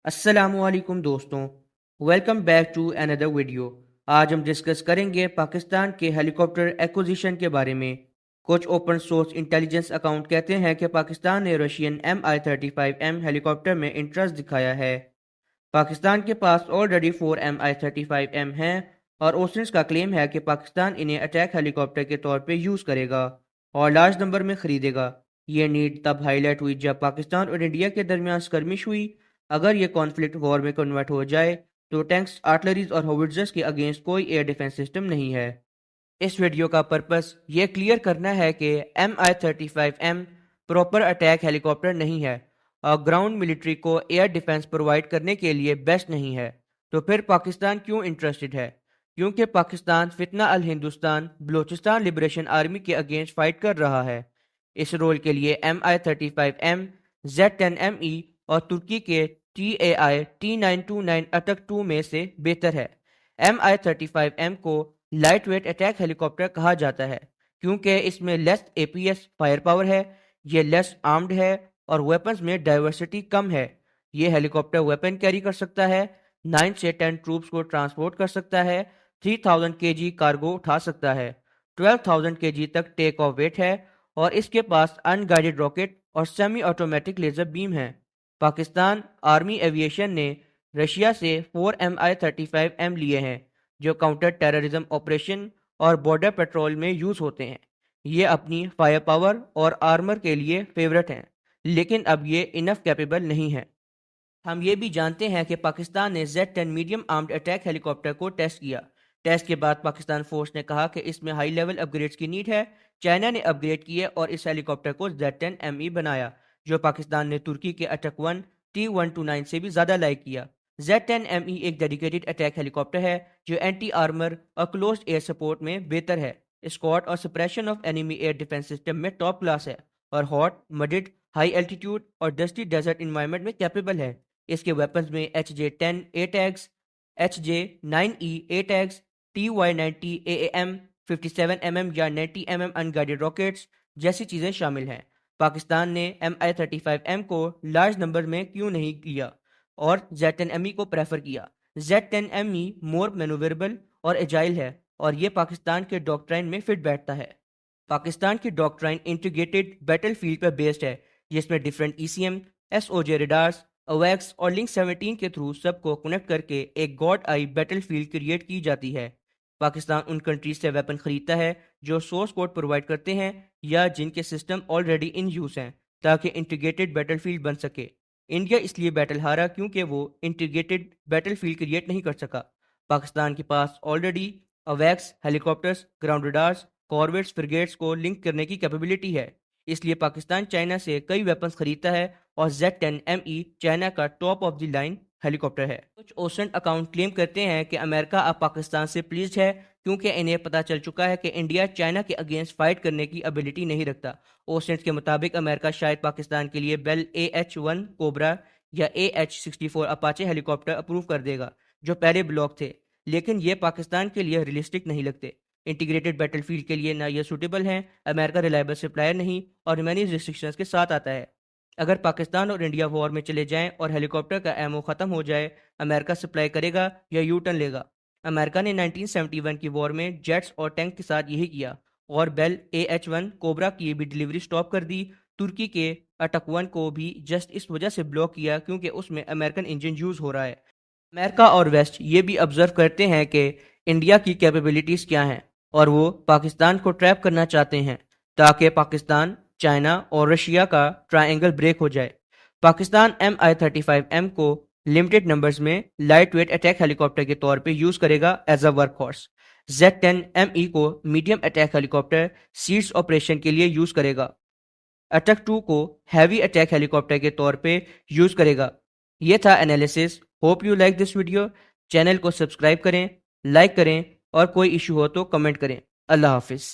السلام علیکم دوستوں، ویلکم بیک ٹو اندر ویڈیو۔ آج ہم ڈسکس کریں گے پاکستان کے ہیلی کاپٹر ایکوزیشن کے بارے میں۔ کچھ اوپن سورس انٹیلیجنس اکاؤنٹ کہتے ہیں کہ پاکستان نے رشین Mi-35M ہیلی کاپٹر میں انٹرسٹ دکھایا ہے۔ پاکستان کے پاس آلریڈی 4 Mi-35M ہیں اور اوسنس کا کلیم ہے کہ پاکستان انہیں اٹیک ہیلی کاپٹر کے طور پہ یوز کرے گا اور لارج نمبر میں خریدے گا۔ یہ نیڈ تب ہائی لائٹ ہوئی جب پاکستان اور انڈیا کے درمیان سکرمش ہوئی۔ اگر یہ کانفلکٹ وار میں کنورٹ ہو جائے تو ٹینکس، آرٹلریز اور ہووٹزرز کے اگینسٹ کوئی ایئر ڈیفنس سسٹم نہیں ہے۔ اس ویڈیو کا پرپس یہ کلیئر کرنا ہے کہ Mi-35M پراپر اٹیک ہیلی کاپٹر نہیں ہے اور گراؤنڈ ملٹری کو ایئر ڈیفنس پرووائڈ کرنے کے لیے بیسٹ نہیں ہے۔ تو پھر پاکستان کیوں انٹرسٹڈ ہے؟ کیونکہ پاکستان فتنہ الہندوستان بلوچستان لبریشن آرمی کے اگینسٹ فائٹ کر رہا ہے۔ اس رول کے لیے Mi-35M، Z-10ME اور ترکی کے TAI T929 اٹک 2 میں سے بہتر ہے۔ Mi-35M کو لائٹ ویٹ اٹیک ہیلی کاپٹر کہا جاتا ہے کیونکہ اس میں لیس APS فائر پاور ہے، یہ لیس آرمڈ ہے اور ویپنز میں ڈائیورسٹی کم ہے۔ یہ ہیلی کاپٹر ویپن کیری کر سکتا ہے، 9 سے 10 ٹروپس کو ٹرانسپورٹ کر سکتا ہے، 3000 kg کارگو اٹھا سکتا ہے، 12000 kg تک ٹیک آف ویٹ ہے اور اس کے پاس ان گائیڈڈ راکٹ اور سیمی آٹومیٹک لیزر بیم ہے۔ پاکستان آرمی ایویشن نے رشیا سے 4 Mi-35M لیے ہیں جو کاؤنٹر ٹیررزم آپریشن اور بارڈر پیٹرول میں یوز ہوتے ہیں۔ یہ اپنی فائر پاور اور آرمر کے لیے فیورٹ ہیں، لیکن اب یہ انف کیپیبل نہیں ہیں۔ ہم یہ بھی جانتے ہیں کہ پاکستان نے Z-10 میڈیم آرمڈ اٹیک ہیلی کاپٹر کو ٹیسٹ کیا۔ ٹیسٹ کے بعد پاکستان فورس نے کہا کہ اس میں ہائی لیول اپ گریڈز کی نیڈ ہے۔ چائنا نے اپ گریڈ کیے اور اس ہیلی کاپٹر کو Z-10ME بنایا، جو پاکستان نے ترکی کے اٹک 1 T129 سے بھی زیادہ لائک کیا۔ Z-10ME ایک ڈیڈیکیٹڈ اٹیک ہیلی کاپٹر ہے جو اینٹی آرمر اور کلوزڈ ایئر سپورٹ میں بہتر ہے، اسکواٹ اور suppression of enemy air defence system میں ٹاپ کلاس ہے اور ہاٹ، مڈڈ، ہائی الٹیٹیوڈ اور ڈسٹی ڈیزرٹ انوائرمنٹ میں کیپیبل ہے۔ اس کے ویپنز میں HJ-10 A-Tags، HJ-9E A-Tags، TY-90 AAM، 57mm یا 90mm ان گائیڈڈ راکٹس جیسی چیزیں شامل ہیں۔ پاکستان نے Mi-35M کو لارج نمبر میں کیوں نہیں لیا اور Z-10ME کو پریفر کیا؟ Z-10ME مور مینووربل اور ایجائل ہے اور یہ پاکستان کے ڈاکٹرائن میں فٹ بیٹھتا ہے۔ پاکستان کی ڈاکٹرائن انٹیگریٹڈ بیٹل فیلڈ پر بیسڈ ہے، جس میں ڈیفرنٹ ECM، SOJ ریڈارز، اویکس اور لنک 17 کے تھرو سب کو کنیکٹ کر کے ایک گاڈ آئی بیٹل فیلڈ کریٹ کی جاتی ہے۔ پاکستان ان کنٹریز سے ویپن خریدتا ہے جو سورس کوڈ پرووائڈ کرتے ہیں یا جن کے سسٹم آلریڈی ان یوز ہیں تاکہ انٹیگریٹڈ بیٹل فیلڈ بن سکے۔ انڈیا اس لیے بیٹل ہارا کیونکہ وہ انٹیگریٹڈ بیٹل فیلڈ کریٹ نہیں کر سکا۔ پاکستان کے پاس آلریڈی اویکس، ہیلی کاپٹرز، گراؤنڈ ریڈارز، کارویٹس، فریگیٹس کو لنک کرنے کی کیپیبلٹی ہے۔ اس لیے پاکستان چائنا سے کئی ویپنز خریدتا ہے اور Z-10ME چائنا کا top of the line Halley copter ہے۔ کچھ اوسنٹ اکاؤنٹ کلیم کرتے ہیں کہ امریکہ اب پاکستان سے پلیزڈ ہے کیونکہ انہیں پتا چل چکا ہے کہ انڈیا چائنا کے اگینسٹ فائٹ کرنے کی ابیلٹی نہیں رکھتا۔ اوسنٹ کے مطابق امریکہ شاید پاکستان کے لیے بیل AH-1 کوبرا یا AH-64 اپاچے ہیلی کاپٹر اپروو کر دے گا جو پہلے بلاک تھے، لیکن یہ پاکستان کے لیے ریئلسٹک نہیں لگتے۔ انٹیگریٹڈ بیٹل فیلڈ کے لیے نہ یہ سوٹیبل ہیں، امریکہ ریلائبل سپلائر نہیں اور مینی ریسٹرکشنز کے ساتھ آتا ہے۔ اگر پاکستان اور انڈیا وار میں چلے جائیں اور ہیلی کاپٹر کا ایمو ختم ہو جائے، امریکہ سپلائی کرے گا یا یو ٹرن لے گا؟ امریکہ نے 1971 کی وار میں جیٹس اور ٹینک کے ساتھ یہی کیا اور بیل AH-1 کوبرا کی بھی ڈیلیوری سٹاپ کر دی۔ ترکی کے اٹک 1 کو بھی جسٹ اس وجہ سے بلاک کیا کیونکہ اس میں امریکن انجن یوز ہو رہا ہے۔ امریکہ اور ویسٹ یہ بھی آبزرو کرتے ہیں کہ انڈیا کی کیپیبلٹیز کیا ہیں اور وہ پاکستان کو ٹریپ کرنا چاہتے ہیں تاکہ پاکستان، چائنا اور رشیا کا ٹرائنگل بریک ہو جائے۔ پاکستان Mi-35M کو لمیٹڈ نمبرز میں light weight attack helicopter کے طور پہ یوز کرے گا as a work horse. Z-10ME کو میڈیم اٹیک ہیلی کاپٹر سیڈز آپریشن کے لیے یوز کرے گا۔ اٹک 2 کو ہیوی اٹیک ہیلی کاپٹر کے طور پہ یوز کرے گا۔ یہ تھا analysis. Hope you like this video. Channel کو سبسکرائب کریں، لائک کریں اور کوئی ایشو ہو تو کمنٹ کریں۔ اللہ حافظ۔